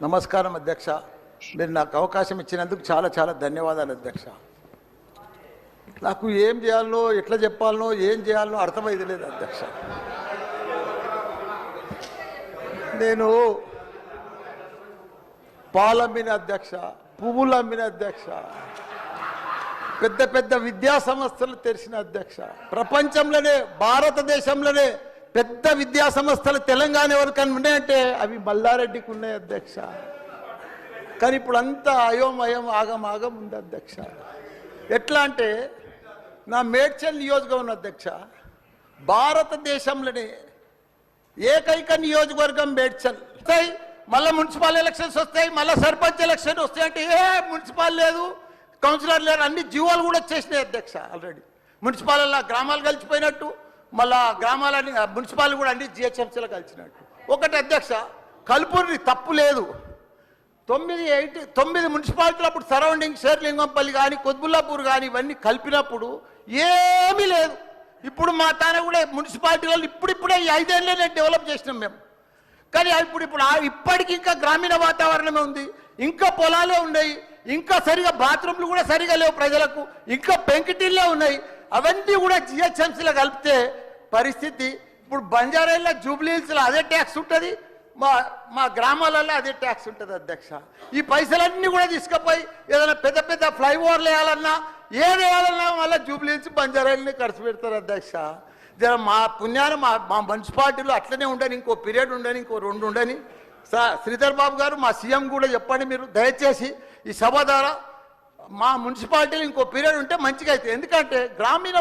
నమస్కారం అధ్యక్ష. మీరు నాకు అవకాశం ఇచ్చినందుకు చాలా చాలా ధన్యవాదాలు అధ్యక్ష. నాకు ఏం చేయాలనో ఎట్లా చెప్పాలనో ఏం చేయాలనో అర్థమైతే లేదు అధ్యక్ష. నేను పాలమ్మిన అధ్యక్ష, పువ్వులు అమ్మిన అధ్యక్ష, పెద్ద పెద్ద విద్యా సంస్థలు తెరిచిన అధ్యక్ష, ప్రపంచంలోనే భారతదేశంలోనే పెద్ద విద్యా సంస్థలు తెలంగాణ ఎవరికైనా ఉన్నాయంటే అవి మల్లారెడ్డికి ఉన్నాయి అధ్యక్ష. కానీ ఇప్పుడు అంతా అయోమయం ఆగం ఉంది అధ్యక్ష. ఎట్లా అంటే నా మేడ్చల్ నియోజకవర్గం అధ్యక్ష, భారతదేశంలోనే ఏకైక నియోజకవర్గం మేడ్చల్. వస్తాయి మళ్ళీ మున్సిపల్ ఎలక్షన్స్ వస్తాయి, మళ్ళీ సర్పంచ్ ఎలక్షన్ వస్తాయి అంటే ఏ మున్సిపల్ లేదు, కౌన్సిలర్ లేరు, అన్ని జీవోలు కూడా వచ్చేసినాయి అధ్యక్ష. ఆల్రెడీ మున్సిపాలలో గ్రామాలు కలిసిపోయినట్టు, మళ్ళా గ్రామాలని మున్సిపాలిటీ కూడా అన్ని జిహెచ్ఎంసీలో కలిసినట్టు. ఒకటి అధ్యక్ష, కలుపుని తప్పు లేదు. 9 మున్సిపాలిటీలు అప్పుడు సరౌండింగ్ షేర్లింగంపల్లి కానీ కొద్బుల్లాపూర్ కానీ ఇవన్నీ కలిపినప్పుడు ఏమీ లేదు. ఇప్పుడు మా తానే కూడా మున్సిపాలిటీలలో ఇప్పుడిప్పుడే 5 ఏళ్ళనే డెవలప్ చేసినాం మేము. కానీ ఇప్పుడు ఇప్పటికి ఇంకా గ్రామీణ వాతావరణమే ఉంది, ఇంకా పొలాలే ఉన్నాయి, ఇంకా సరిగా బాత్రూమ్లు కూడా సరిగా లేవు ప్రజలకు, ఇంకా పెంకిటిల్లే ఉన్నాయి. అవన్నీ కూడా జిహెచ్ఎంసీలో కలిపితే పరిస్థితి ఇప్పుడు బంజారాల్లో జూబ్లీహిల్స్లో అదే ట్యాక్స్ ఉంటుంది, మా గ్రామాలలో అదే ట్యాక్స్ ఉంటుంది అధ్యక్ష. ఈ పైసలన్నీ కూడా తీసుకుపోయి ఏదైనా పెద్ద పెద్ద ఫ్లైఓవర్లు వేయాలన్నా ఏది వేయాలన్నా మళ్ళీ జూబ్లీహిల్స్ బంజారాలని ఖర్చు పెడతారు అధ్యక్ష. జర మా పుణ్యాన మా మున్సిపాలిటీలో అట్లనే ఉండని, ఇంకో పీరియడ్ ఉండని, ఇంకో 2 ఉండని. శ్రీధర్ బాబు గారు మా సీఎం కూడా చెప్పండి మీరు దయచేసి ఈ సభ ద్వారా మా మున్సిపాలిటీలో ఇంకో పీరియడ్ ఉంటే మంచిగా అవుతుంది. ఎందుకంటే గ్రామీణ